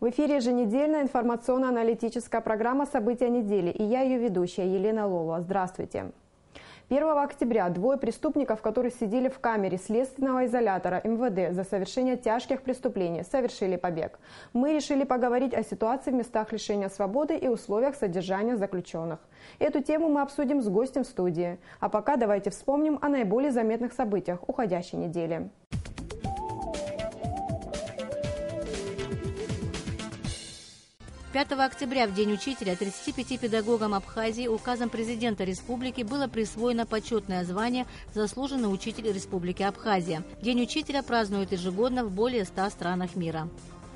В эфире еженедельная информационно-аналитическая программа «События недели» и я, ее ведущая Елена Лолова. Здравствуйте. 1 октября двое преступников, которые сидели в камере следственного изолятора МВД за совершение тяжких преступлений, совершили побег. Мы решили поговорить о ситуации в местах лишения свободы и условиях содержания заключенных. Эту тему мы обсудим с гостем в студии. А пока давайте вспомним о наиболее заметных событиях уходящей недели. 5 октября, в День учителя, 35 педагогам Абхазии указом президента республики было присвоено почетное звание «Заслуженный учитель Республики Абхазия». День учителя празднуют ежегодно в более 100 странах мира.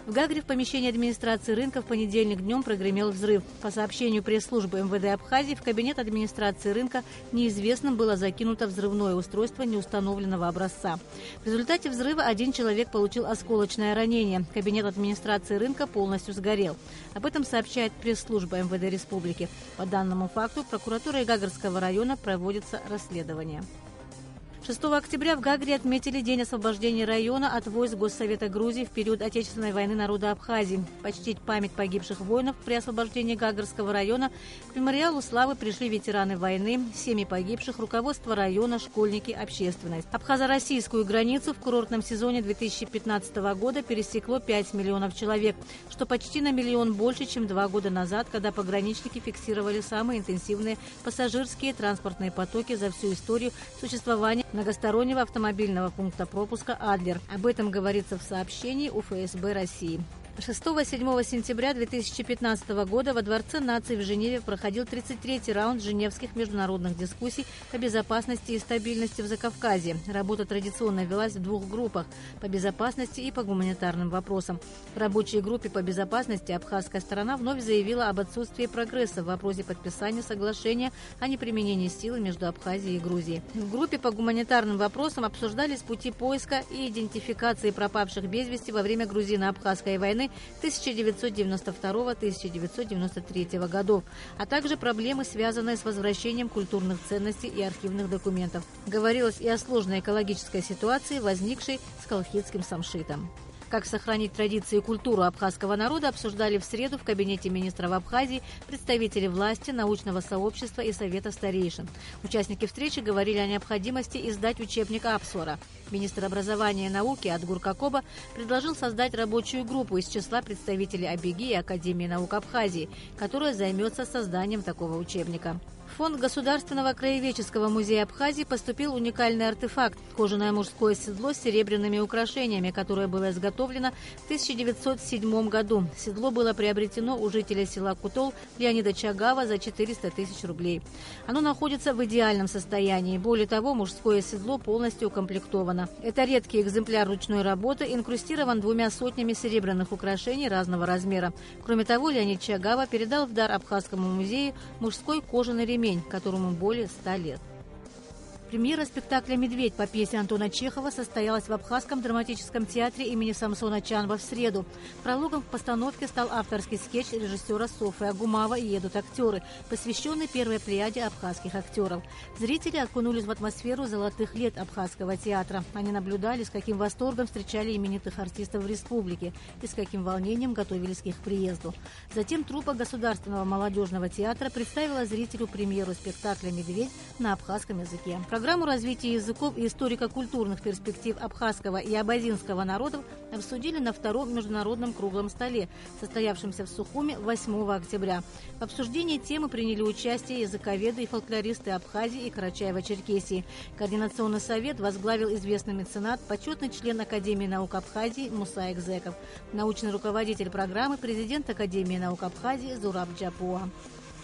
В Гагре в помещении администрации рынка в понедельник днем прогремел взрыв. По сообщению пресс-службы МВД Абхазии, в кабинет администрации рынка неизвестным было закинуто взрывное устройство неустановленного образца. В результате взрыва один человек получил осколочное ранение. Кабинет администрации рынка полностью сгорел. Об этом сообщает пресс-служба МВД Республики. По данному факту прокуратурой Гагарского района проводится расследование. 6 октября в Гагре отметили День освобождения района от войск Госсовета Грузии в период Отечественной войны народа Абхазии. Почтить память погибших воинов при освобождении Гагарского района к мемориалу славы пришли ветераны войны, семьи погибших, руководство района, школьники, общественность. Абхазо-российскую границу в курортном сезоне 2015 года пересекло 5 миллионов человек, что почти на миллион больше, чем 2 года назад, когда пограничники фиксировали самые интенсивные пассажирские транспортные потоки за всю историю существования многостороннего автомобильного пункта пропуска «Адлер». Об этом говорится в сообщении УФСБ России. 6-7 сентября 2015 года во Дворце наций в Женеве проходил 33-й раунд женевских международных дискуссий по безопасности и стабильности в Закавказье. Работа традиционно велась в 2 группах – по безопасности и по гуманитарным вопросам. В рабочей группе по безопасности абхазская сторона вновь заявила об отсутствии прогресса в вопросе подписания соглашения о неприменении силы между Абхазией и Грузией. В группе по гуманитарным вопросам обсуждались пути поиска и идентификации пропавших без вести во время грузино-абхазской войны 1992-1993 годов, а также проблемы, связанные с возвращением культурных ценностей и архивных документов. Говорилось и о сложной экологической ситуации, возникшей с колхидским самшитом. Как сохранить традиции и культуру абхазского народа, обсуждали в среду в кабинете министров Абхазии представители власти, научного сообщества и совета старейшин. Участники встречи говорили о необходимости издать учебник Апсвара. Министр образования и науки Адгур Какоба предложил создать рабочую группу из числа представителей АБИГИ и Академии наук Абхазии, которая займется созданием такого учебника. В фонд Государственного краеведческого музея Абхазии поступил уникальный артефакт – кожаное мужское седло с серебряными украшениями, которое было изготовлено в 1907 году. Седло было приобретено у жителя села Кутол Леонида Чагава за 400 тысяч рублей. Оно находится в идеальном состоянии. Более того, мужское седло полностью укомплектовано. Это редкий экземпляр ручной работы, инкрустирован 2 сотнями серебряных украшений разного размера. Кроме того, Леонид Чагава передал в дар Абхазскому музею мужской кожаный ремень, которому более 100 лет. Премьера спектакля «Медведь» по пьесе Антона Чехова состоялась в Абхазском драматическом театре имени Самсона Чанба в среду. Прологом к постановке стал авторский скетч режиссера Софы Агумава «И едут актеры», посвященный первой плеяде абхазских актеров. Зрители окунулись в атмосферу золотых лет абхазского театра. Они наблюдали, с каким восторгом встречали именитых артистов в республике и с каким волнением готовились к их приезду. Затем труппа Государственного молодежного театра представила зрителю премьеру спектакля «Медведь» на абхазском языке. Программу развития языков и историко-культурных перспектив абхазского и абазинского народов обсудили на 2-м международном круглом столе, состоявшемся в Сухуме 8 октября. В обсуждении темы приняли участие языковеды и фольклористы Абхазии и Карачаево-Черкесии. Координационный совет возглавил известный меценат, почетный член Академии наук Абхазии Муса Экзеков, научный руководитель программы, президент Академии наук Абхазии Зураб Джапуа.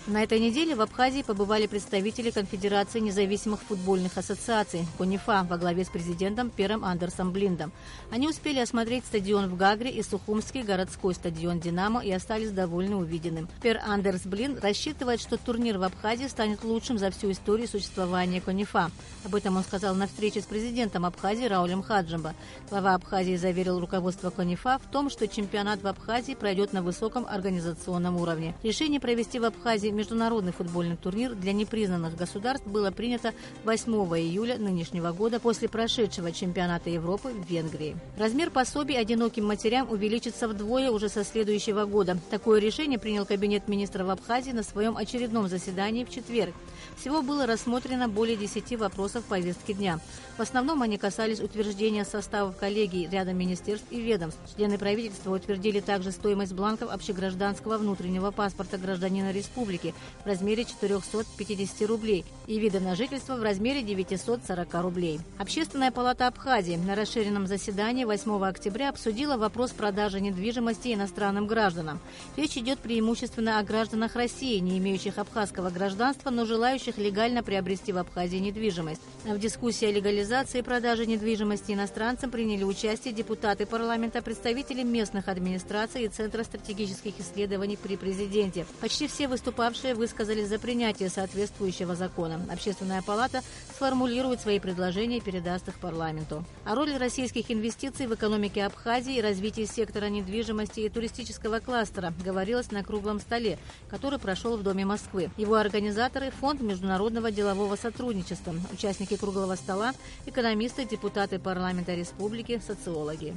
На этой неделе в Абхазии побывали представители Конфедерации независимых футбольных ассоциаций «КОНИФА» во главе с президентом Пером Андерсом Блиндом. Они успели осмотреть стадион в Гагре и Сухумский городской стадион «Динамо» и остались довольны увиденным. Пер Андерс Блинд рассчитывает, что турнир в Абхазии станет лучшим за всю историю существования «КОНИФА». Об этом он сказал на встрече с президентом Абхазии Раулем Хаджимба. Глава Абхазии заверил руководство «КОНИФА» в том, что чемпионат в Абхазии пройдет на высоком организационном уровне. Решение провести в Абхазии международный футбольный турнир для непризнанных государств было принято 8 июля нынешнего года после прошедшего чемпионата Европы в Венгрии. Размер пособий одиноким матерям увеличится вдвое уже со следующего года. Такое решение принял Кабинет министров Абхазии на своем очередном заседании в четверг. Всего было рассмотрено более 10 вопросов повестки дня. В основном они касались утверждения составов коллегий ряда министерств и ведомств. Члены правительства утвердили также стоимость бланков общегражданского внутреннего паспорта гражданина республики в размере 450 рублей и вида на жительство в размере 940 рублей. Общественная палата Абхазии на расширенном заседании 8 октября обсудила вопрос продажи недвижимости иностранным гражданам. Речь идет преимущественно о гражданах России, не имеющих абхазского гражданства, но желающих легально приобрести в Абхазии недвижимость. В дискуссии о легализации продажи недвижимости иностранцам приняли участие депутаты парламента, представители местных администраций и Центра стратегических исследований при президенте. Почти все выступавшие высказались за принятие соответствующего закона. Общественная палата сформулирует свои предложения и передаст их парламенту. О роли российских инвестиций в экономике Абхазии и развитии сектора недвижимости и туристического кластера говорилось на круглом столе, который прошел в Доме Москвы. Его организаторы – Фонд международного делового сотрудничества, участники круглого стола, экономисты, депутаты парламента республики, социологи.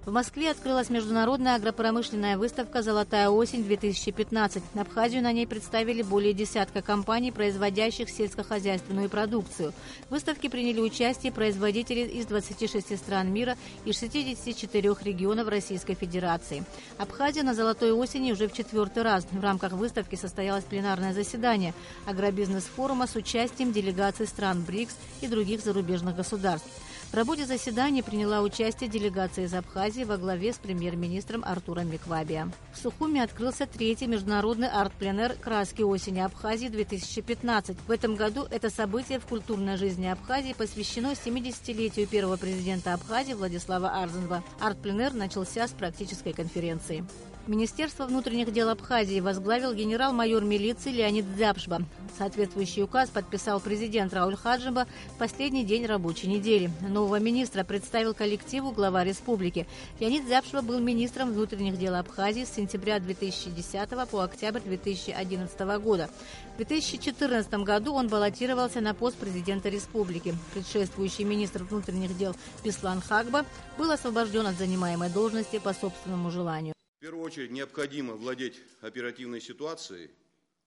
В Москве открылась международная агропромышленная выставка «Золотая осень-2015». Абхазию на ней представили более десятка компаний, производящих сельскохозяйственную продукцию. В выставке приняли участие производители из 26 стран мира и 64 регионов Российской Федерации. Абхазия на «Золотой осени» уже в 4-й раз. В рамках выставки состоялось пленарное заседание агробизнес-форума с участием делегаций стран БРИКС и других зарубежных государств. В работе заседания приняла участие делегация из Абхазии во главе с премьер-министром Артуром Миквабиа. В Сухуми открылся 3-й международный арт-пленэр «Краски осени Абхазии-2015». В этом году это событие в культурной жизни Абхазии посвящено 70-летию первого президента Абхазии Владислава Арзенова. Арт-пленэр начался с практической конференции. Министерство внутренних дел Абхазии возглавил генерал-майор милиции Леонид Дзяпшба. Соответствующий указ подписал президент Рауль Хаджиба в последний день рабочей недели. Нового министра представил коллективу глава республики. Леонид Дзяпшба был министром внутренних дел Абхазии с сентября 2010 по октябрь 2011 года. В 2014 году он баллотировался на пост президента республики. Предшествующий министр внутренних дел Беслан Хагба был освобожден от занимаемой должности по собственному желанию. В первую очередь необходимо владеть оперативной ситуацией,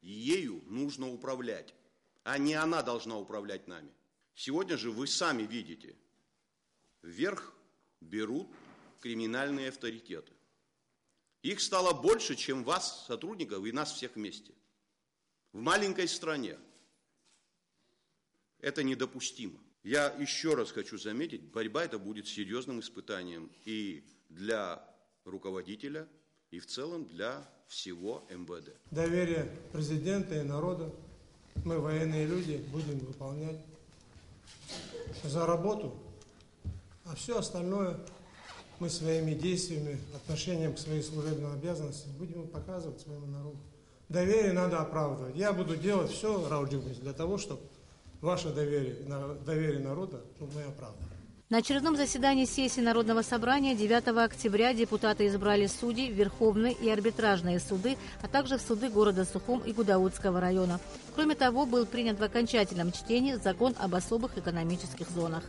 и ею нужно управлять, а не она должна управлять нами. Сегодня же вы сами видите, вверх берут криминальные авторитеты. Их стало больше, чем вас, сотрудников, и нас всех вместе. В маленькой стране это недопустимо. Я еще раз хочу заметить, борьба эта будет серьезным испытанием и для руководителя, и в целом для всего МВД. Доверие президента и народа. Мы, военные люди, будем выполнять за работу, а все остальное мы своими действиями, отношением к своей служебной обязанности будем показывать своему народу. Доверие надо оправдывать. Я буду делать все, Рауль Джигович, для того, чтобы ваше доверие народа мы оправдали. На очередном заседании сессии Народного собрания 9 октября депутаты избрали судей в Верховные и арбитражные суды, а также в суды города Сухум и Гудаутского района. Кроме того, был принят в окончательном чтении закон об особых экономических зонах.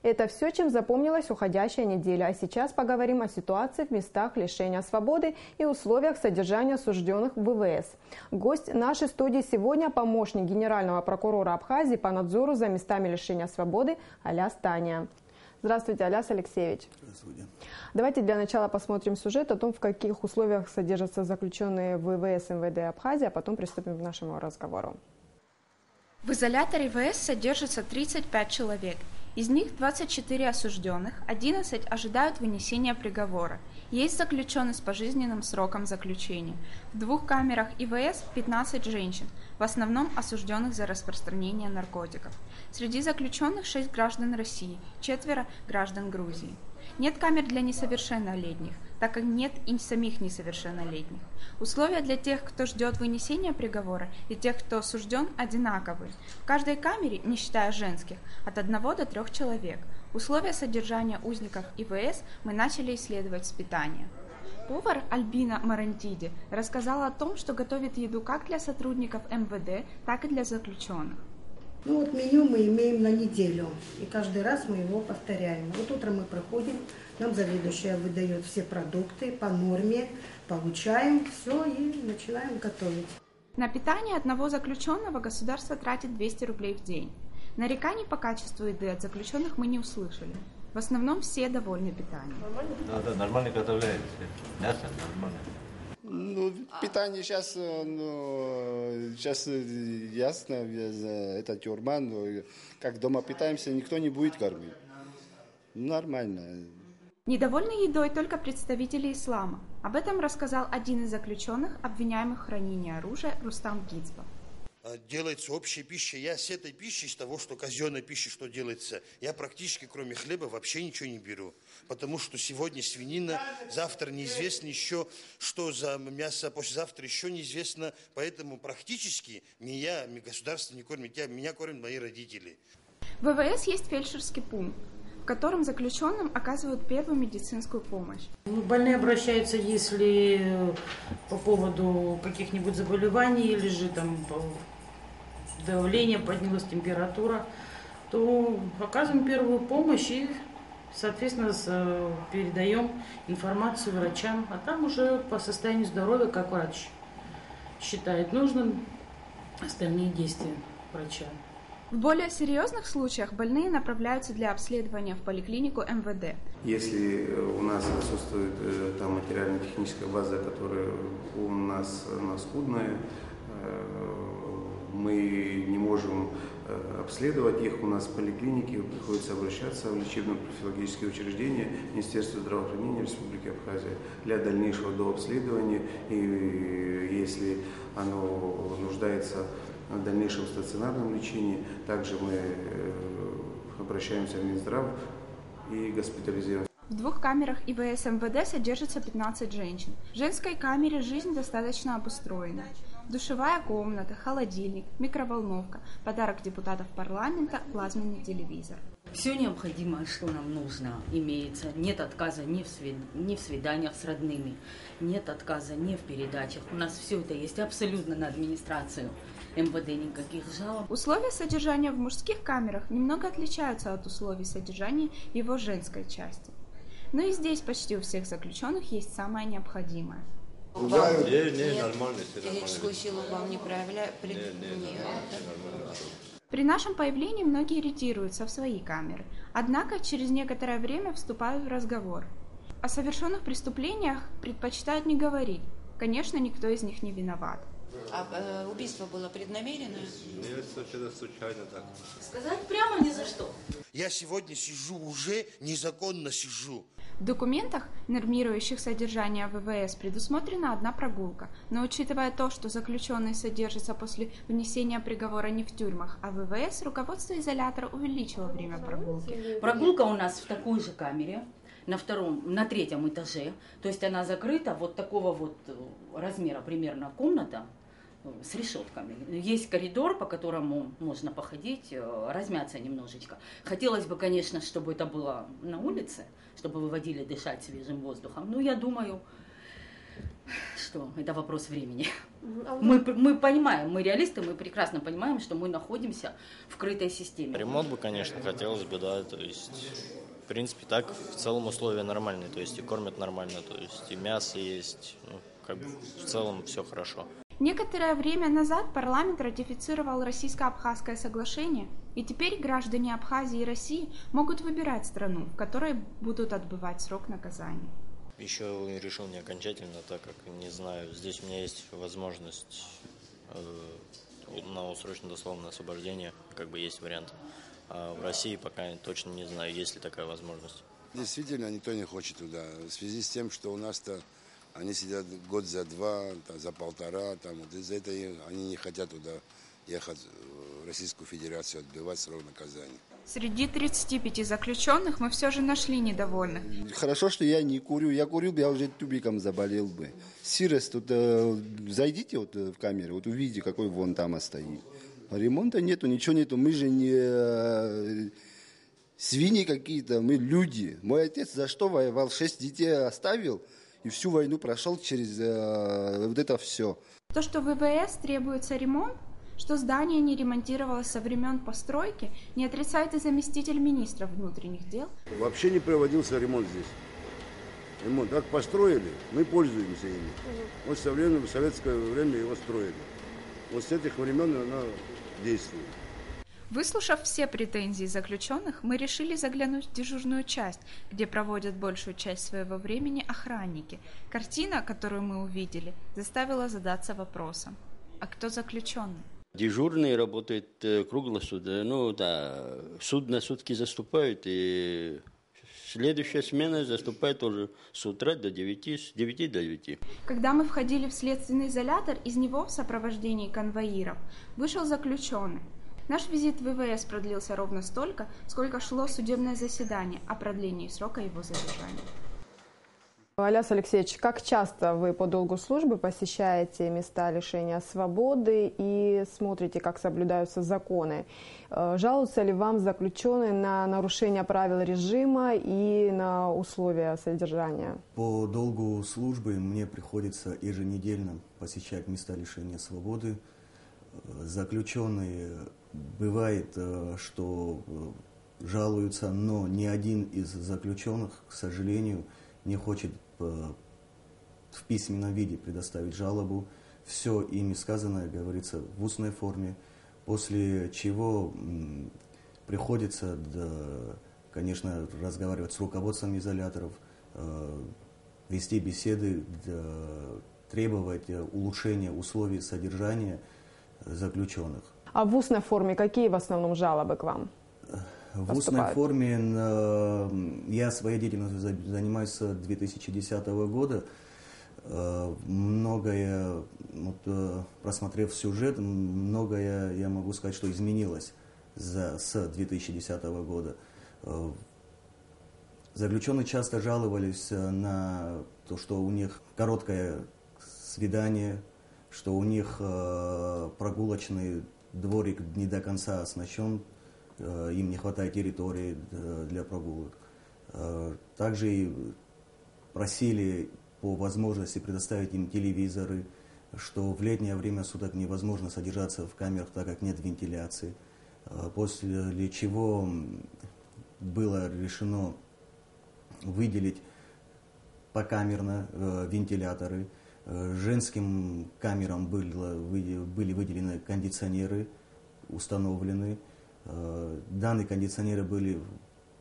Это все, чем запомнилась уходящая неделя. А сейчас поговорим о ситуации в местах лишения свободы и условиях содержания осужденных в ВВС. Гость нашей студии сегодня – помощник генерального прокурора Абхазии по надзору за местами лишения свободы Аляс Таня. Здравствуйте, Аляс Алексеевич. Здравствуйте. Давайте для начала посмотрим сюжет о том, в каких условиях содержатся заключенные в ВВС МВД Абхазии, а потом приступим к нашему разговору. В изоляторе ВС содержится 35 человек. Из них 24 осужденных, 11 ожидают вынесения приговора. Есть заключенные с пожизненным сроком заключения. В 2 камерах ИВС 15 женщин, в основном осужденных за распространение наркотиков. Среди заключенных 6 граждан России, 4 граждан Грузии. Нет камер для несовершеннолетних, так как нет и самих несовершеннолетних. Условия для тех, кто ждет вынесения приговора, и тех, кто осужден, одинаковые. В каждой камере, не считая женских, от 1 до 3 человек. Условия содержания узников ИВС мы начали исследовать с питания. Повар Альбина Марантиди рассказала о том, что готовит еду как для сотрудников МВД, так и для заключенных. Ну вот меню мы имеем на неделю, и каждый раз мы его повторяем. Вот утром мы проходим, нам заведующая выдает все продукты по норме, получаем все и начинаем готовить. На питание одного заключенного государство тратит 200 рублей в день. Нареканий по качеству еды от заключенных мы не услышали. В основном все довольны питанием. Да, нормально готовляется. Мясо нормально. Ну, питание сейчас ясно, это тюрьма, но как дома питаемся, никто не будет кормить. Нормально. Недовольны едой только представители ислама. Об этом рассказал один из заключенных, обвиняемых в хранении оружия, Рустам Гицбов. Делается общая пища. Я с этой пищей, с того, что казенной пищи, что делается, я практически кроме хлеба вообще ничего не беру. Потому что сегодня свинина, завтра неизвестно еще, что за мясо, послезавтра еще неизвестно. Поэтому практически меня государство не кормит, меня кормят мои родители. В ВВС есть фельдшерский пункт, в котором заключенным оказывают первую медицинскую помощь. Больные обращаются, если по поводу каких-нибудь заболеваний или же там давление поднялось, температура, то оказываем первую помощь и, соответственно, передаем информацию врачам, а там уже по состоянию здоровья, как врач считает нужным, остальные действия врача. В более серьезных случаях больные направляются для обследования в поликлинику МВД. Если у нас отсутствует та материально-техническая база, которая у нас скудная, мы не можем обследовать их. У нас в поликлинике приходится обращаться в лечебно-профилактические учреждения Министерства здравоохранения Республики Абхазия для дальнейшего дообследования. И если оно нуждается в дальнейшем стационарном лечении, также мы обращаемся в Минздрав и госпитализируем. В 2 камерах ИВС МВД содержится 15 женщин. В женской камере жизнь достаточно обустроена. Душевая комната, холодильник, микроволновка, подарок депутатов парламента, плазменный телевизор. Все необходимое, что нам нужно, имеется. Нет отказа ни в свиданиях с родными, нет отказа ни в передачах. У нас все это есть абсолютно на администрацию МВД, никаких жалоб. Условия содержания в мужских камерах немного отличаются от условий содержания в его женской части. Но и здесь почти у всех заключенных есть самое необходимое. Не, нормально. Физическую силу вам не проявляют? При нашем появлении многие ретируются в свои камеры, однако через некоторое время вступают в разговор. О совершенных преступлениях предпочитают не говорить. Конечно, никто из них не виноват. А убийство было преднамеренное? Нет, это случайно так. Сказать прямо ни за что. Я сегодня сижу, уже незаконно сижу. В документах, нормирующих содержание ВВС, предусмотрена одна прогулка, но учитывая то, что заключенные содержатся после вынесения приговора не в тюрьмах, а в ВВС, руководство изолятора увеличило время прогулки. Прогулка у нас в такой же камере, на 3-м этаже, то есть она закрыта, вот такого вот размера примерно комната с решетками. Есть коридор, по которому можно походить, размяться немножечко. Хотелось бы, конечно, чтобы это было на улице, чтобы выводили дышать свежим воздухом. Но я думаю, что это вопрос времени. Мы понимаем, мы реалисты, мы прекрасно понимаем, что мы находимся в крытой системе. Ремонт бы, конечно, хотелось бы, да, то есть... В принципе, так в целом условия нормальные, то есть и кормят нормально, то есть и мясо есть, ну, как бы в целом все хорошо. Некоторое время назад парламент ратифицировал Российско-Абхазское соглашение, и теперь граждане Абхазии и России могут выбирать страну, в которой будут отбывать срок наказания. Еще решил не окончательно, так как, не знаю, здесь у меня есть возможность на условно-досрочное освобождение, как бы есть вариант. А в России пока точно не знаю, есть ли такая возможность. Действительно, никто не хочет туда. В связи с тем, что у нас-то они сидят год за 2, там, за 1,5, там, вот из-за этого они не хотят туда ехать в Российскую Федерацию, отбивать срок наказания. Среди 35 заключенных мы все же нашли недовольных. Хорошо, что я не курю. Я курил, я уже тубиком заболел бы. Сырость, тут зайдите вот в камеру, вот увидите, какой вон там стоит. Ремонта нету, ничего нету. Мы же не свиньи какие-то, мы люди. Мой отец за что воевал? 6 детей оставил и всю войну прошел через вот это все. То, что в ВВС требуется ремонт, что здание не ремонтировалось со времен постройки, не отрицает и заместитель министра внутренних дел. Вообще не проводился ремонт здесь. Ремонт как построили, мы пользуемся ими. Вот в советское время его строили. Вот с этих времен она действует. Выслушав все претензии заключенных, мы решили заглянуть в дежурную часть, где проводят большую часть своего времени охранники. Картина, которую мы увидели, заставила задаться вопросом: а кто заключенный? Дежурный работает круглосуточно, ну да, на сутки заступают, и следующая смена заступает тоже с утра до 9, с 9 до 9. Когда мы входили в следственный изолятор, из него в сопровождении конвоиров вышел заключенный. Наш визит в ВВС продлился ровно столько, сколько шло судебное заседание о продлении срока его задержания. Аляс Алексеевич, как часто вы по долгу службы посещаете места лишения свободы и смотрите, как соблюдаются законы? Жалуются ли вам заключенные на нарушение правил режима и на условия содержания? По долгу службы мне приходится еженедельно посещать места лишения свободы. Заключенные, бывает, что жалуются, но ни один из заключенных, к сожалению, не хочет в письменном виде предоставить жалобу. Все ими сказанное говорится в устной форме, после чего приходится, конечно, разговаривать с руководством изоляторов, вести беседы, требовать улучшения условий содержания заключенных. А в устной форме какие в основном жалобы к вам? В устной форме я своей деятельностью занимаюсь с 2010 года. Многое, просмотрев сюжет, многое, я могу сказать, что изменилось с 2010 года. Заключенные часто жаловались на то, что у них короткое свидание, что у них прогулочный дворик не до конца оснащен, им не хватает территории для прогулок. Также и просили по возможности предоставить им телевизоры, что в летнее время суток невозможно содержаться в камерах, так как нет вентиляции. После чего было решено выделить покамерно вентиляторы. Женским камерам были выделены кондиционеры, установлены. Данные кондиционеры были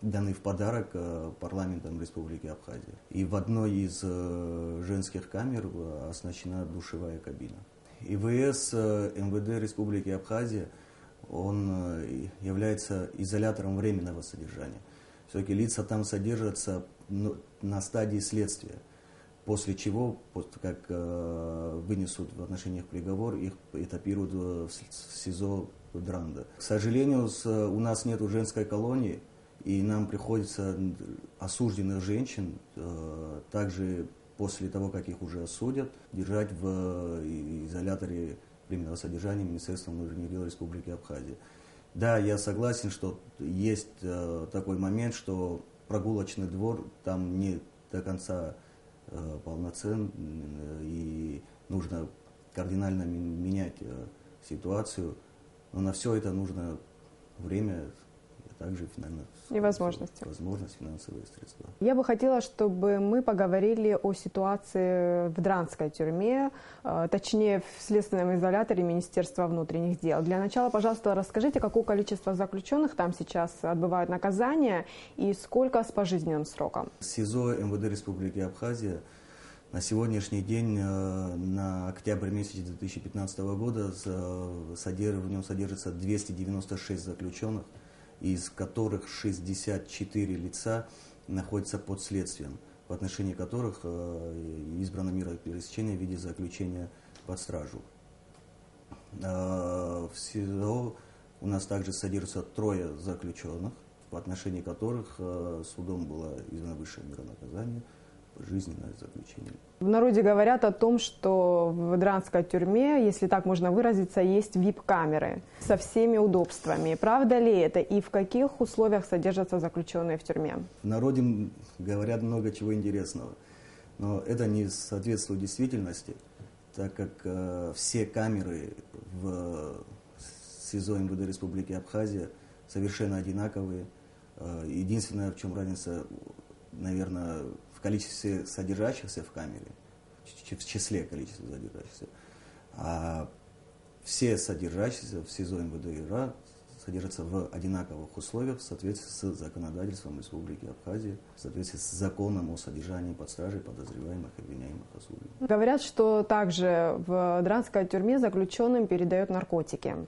даны в подарок парламентом Республики Абхазия. И в одной из женских камер оснащена душевая кабина. ИВС МВД Республики Абхазия, он является изолятором временного содержания. Все-таки лица там содержатся на стадии следствия, после чего, как вынесут в отношениях приговор, их этапируют в СИЗО Дранда. К сожалению, у нас нет женской колонии, и нам приходится осужденных женщин, также после того, как их уже осудят, держать в изоляторе временного содержания Министерства внутренних дел Республики Абхазия. Да, я согласен, что есть такой момент, что прогулочный двор там не до конца полноценен, и нужно кардинально менять ситуацию. Но на все это нужно время, а также возможности, финансовые средства. Я бы хотела, чтобы мы поговорили о ситуации в Дранской тюрьме, точнее в следственном изоляторе Министерства внутренних дел. Для начала, пожалуйста, расскажите, какое количество заключенных там сейчас отбывают наказание и сколько с пожизненным сроком? СИЗО МВД Республики Абхазия на сегодняшний день, на октябрь месяц 2015 года, в нем содержится 296 заключенных, из которых 64 лица находятся под следствием, в отношении которых избрано меру пресечения в виде заключения под стражу. В СИЗО У нас также содержится 3 заключенных, в отношении которых судом было издано высшее мера наказания, пожизненное заключение. В народе говорят о том, что в Дранской тюрьме, если так можно выразиться, есть VIP-камеры со всеми удобствами. Правда ли это и в каких условиях содержатся заключенные в тюрьме? В народе говорят много чего интересного, но это не соответствует действительности, так как все камеры в СИЗО МВД Республики Абхазия совершенно одинаковые. Единственное, в чем разница, наверное, в количестве содержащихся в камере, в числе количества содержащихся. А все содержащиеся в СИЗО МВД ИРА содержатся в одинаковых условиях в соответствии с законодательством Республики Абхазия, в соответствии с законом о содержании под стражей подозреваемых и обвиняемых осужденных. Говорят, что также в Дранской тюрьме заключенным передают наркотики.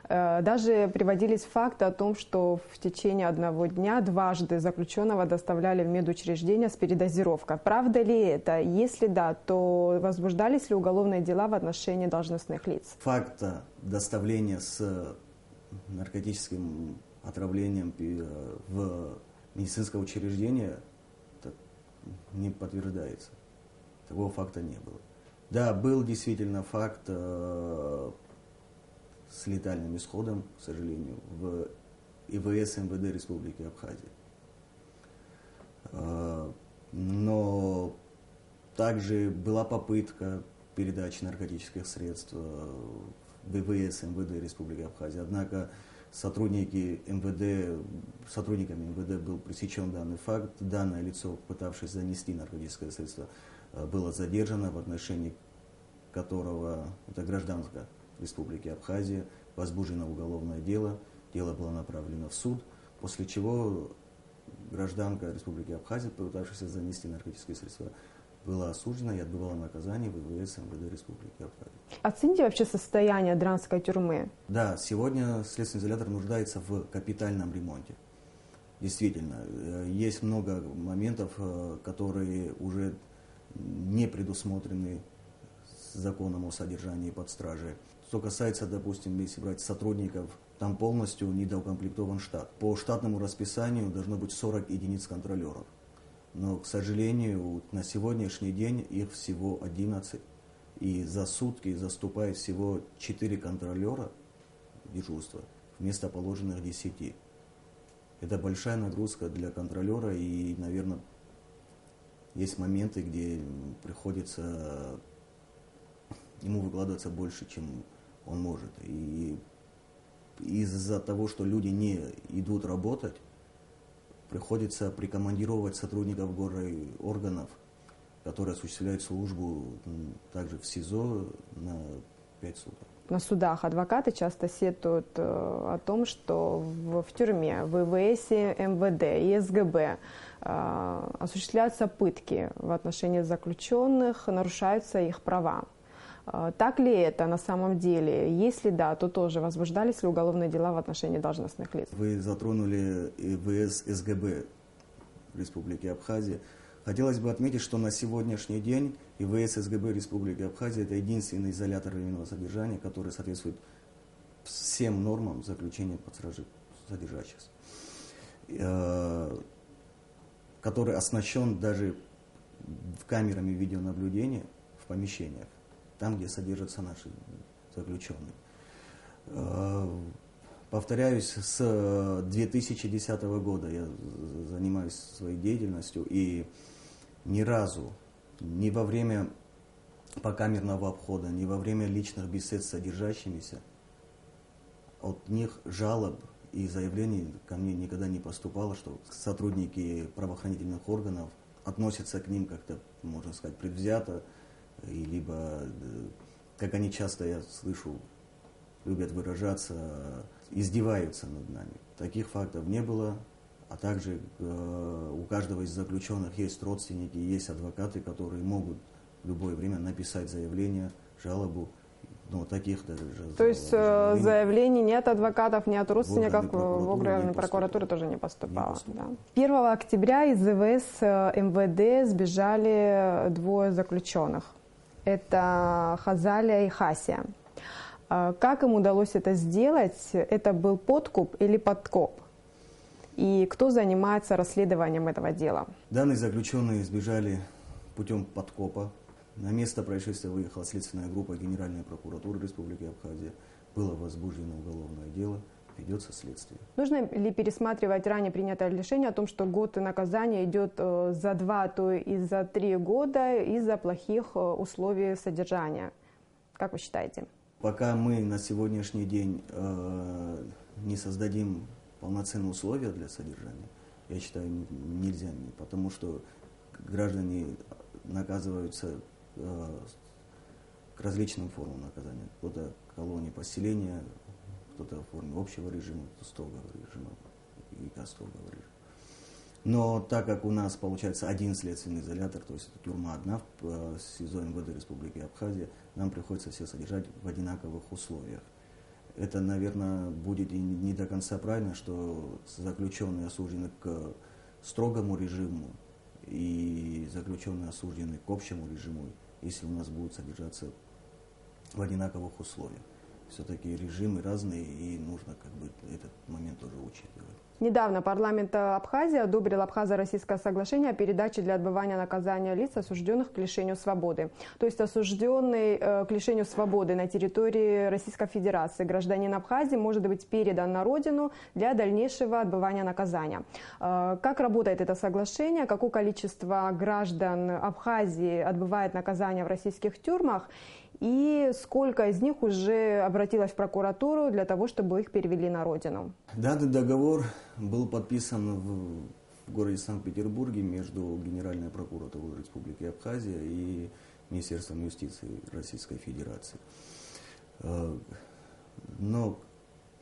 Даже приводились факты о том, что в течение 1 дня дважды заключенного доставляли в медучреждение с передозировкой. Правда ли это? Если да, то возбуждались ли уголовные дела в отношении должностных лиц? Факта доставления с наркотическим отравлением в медицинское учреждение не подтверждается. Такого факта не было. Да, был действительно факт с летальным исходом, к сожалению, в ИВС МВД Республики Абхазия. Но также была попытка передачи наркотических средств в ИВС МВД Республики Абхазия. Однако сотрудниками МВД был пресечен данный факт. Данное лицо, пытавшись занести наркотическое средство, было задержано, в отношении которого, это гражданка Республики Абхазия, возбуждено уголовное дело. Дело было направлено в суд, после чего гражданка Республики Абхазия, пытавшаяся занести наркотические средства, была осуждена и отбывала наказание в ИВС МВД Республики Абхазия. Оцените вообще состояние Дранской тюрьмы. Да, сегодня следственный изолятор нуждается в капитальном ремонте. Действительно, есть много моментов, которые уже не предусмотрены законом о содержании под стражей. Что касается, допустим, если брать сотрудников, там полностью недоукомплектован штат. По штатному расписанию должно быть 40 единиц контролеров. Но, к сожалению, на сегодняшний день их всего 11. И за сутки заступает всего 4 контролера дежурства вместо положенных 10. Это большая нагрузка для контролера, и, наверное, есть моменты, где приходится ему выкладываться больше, чем он может. И из-за того, что люди не идут работать, приходится прикомандировать сотрудников органов, которые осуществляют службу также в СИЗО на 5 суток. На судах адвокаты часто сетуют о том, что в тюрьме, в ИВС, МВД и СГБ осуществляются пытки в отношении заключенных, нарушаются их права. Так ли это на самом деле? Если да, то тоже возбуждались ли уголовные дела в отношении должностных лиц? Вы затронули ИВС СГБ Республики Абхазия. Хотелось бы отметить, что на сегодняшний день ИВС СГБ Республики Абхазия — это единственный изолятор временного содержания, который соответствует всем нормам заключения под стражей содержащихся, который оснащен даже камерами видеонаблюдения в помещениях, там, где содержатся наши заключенные. Повторяюсь, с 2010 года я занимаюсь своей деятельностью, и ни разу, ни во время покамерного обхода, ни во время личных бесед с содержащимися, от них жалоб и заявлений ко мне никогда не поступало, что сотрудники правоохранительных органов относятся к ним как-то, можно сказать, предвзято, и либо, как они часто, я слышу, любят выражаться, издеваются над нами. Таких фактов не было, а также у каждого из заключенных есть родственники, есть адвокаты, которые могут в любое время написать заявление, жалобу. Но таких даже... То есть заявлений ни от адвокатов, ни от родственников в Огрельной прокуратуре тоже не поступало. Да. 1 октября из ИВС МВД сбежали 2 заключенных. Это Хазаля и Хася. Как им удалось это сделать? Это был подкуп или подкоп? И кто занимается расследованием этого дела? Данные заключенные избежали путем подкопа. На место происшествия выехала следственная группа Генеральной прокуратуры Республики Абхазия. Было возбуждено уголовное дело, ведется следствие. Нужно ли пересматривать ранее принятое решение о том, что год наказания идет за 2, а то и за 3 года из-за плохих условий содержания? Как вы считаете? Пока мы на сегодняшний день не создадим полноценные условия для содержания, я считаю, нельзя, потому что граждане наказываются к различным формам наказания. Кто-то колонии поселения, кто-то в форме общего режима, кто строгого режима и строгого режима. Но так как у нас получается один следственный изолятор, то есть это тюрьма одна в СИЗО МВД Республики Абхазия, нам приходится все содержать в одинаковых условиях. Это, наверное, будет и не до конца правильно, что заключенные осуждены к строгому режиму и заключенные осуждены к общему режиму, если у нас будут содержаться в одинаковых условиях. Все-таки режимы разные, и нужно этот момент тоже учитывать. Недавно парламент Абхазии одобрил Абхазо-Российское соглашение о передаче для отбывания наказания лиц, осужденных к лишению свободы. То есть осужденный к лишению свободы на территории Российской Федерации гражданин Абхазии может быть передан на родину для дальнейшего отбывания наказания. Как работает это соглашение? Какое количество граждан Абхазии отбывает наказание в российских тюрьмах? И сколько из них уже обратилось в прокуратуру для того, чтобы их перевели на родину? Данный договор был подписан в городе Санкт-Петербурге между Генеральной прокуратурой Республики Абхазия и Министерством юстиции Российской Федерации. Но,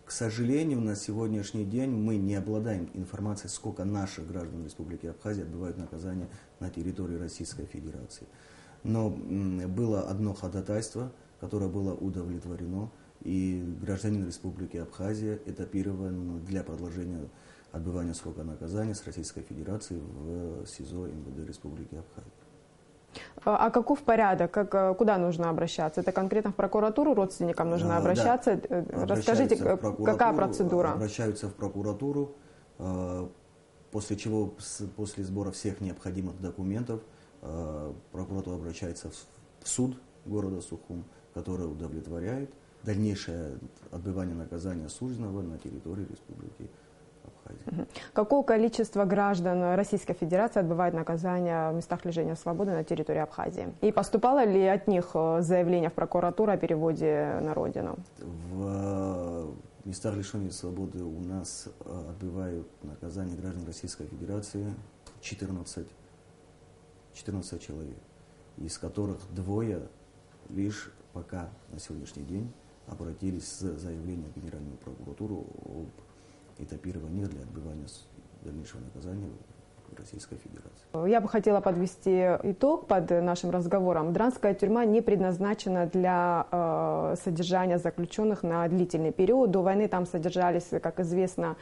к сожалению, на сегодняшний день мы не обладаем информацией, сколько наших граждан Республики Абхазия отбывают наказание на территории Российской Федерации. Но было одно ходатайство, которое было удовлетворено, и гражданин Республики Абхазия этапирован для продолжения отбывания срока наказания с Российской Федерации в СИЗО МВД Республики Абхазия. А каков порядок? Куда нужно обращаться? Это конкретно в прокуратуру родственникам нужно обращаться? Да. Расскажите, какая процедура? Обращаются в прокуратуру, после чего, после сбора всех необходимых документов, прокуратура обращается в суд города Сухум, который удовлетворяет дальнейшее отбывание наказания осужденного на территории Республики Абхазия. Какое количество граждан Российской Федерации отбывает наказание в местах лишения свободы на территории Абхазии? И поступало ли от них заявление в прокуратуру о переводе на родину? В местах лишения свободы у нас отбывают наказание граждан Российской Федерации 14 человек, из которых 2 лишь пока на сегодняшний день обратились с заявлением в Генеральную прокуратуру об этапировании для отбывания дальнейшего наказания в Российской Федерации. Я бы хотела подвести итог под нашим разговором. Дранская тюрьма не предназначена для содержания заключенных на длительный период. До войны там содержались, как известно,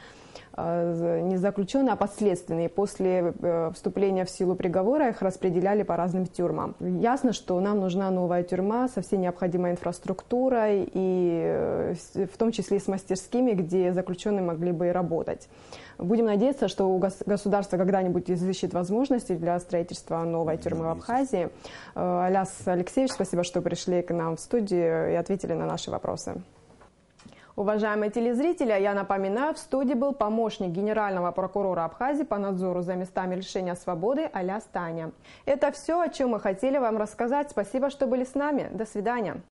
не заключенные, а подследственные. После вступления в силу приговора их распределяли по разным тюрьмам. Ясно, что нам нужна новая тюрьма со всей необходимой инфраструктурой, и в том числе и с мастерскими, где заключенные могли бы и работать. Будем надеяться, что государство когда-нибудь изыщет возможности для строительства новой тюрьмы в Абхазии. Аляс Алексеевич, спасибо, что пришли к нам в студию и ответили на наши вопросы. Уважаемые телезрители, я напоминаю, в студии был помощник генерального прокурора Абхазии по надзору за местами лишения свободы Аляс Таня. Это все, о чем мы хотели вам рассказать. Спасибо, что были с нами. До свидания.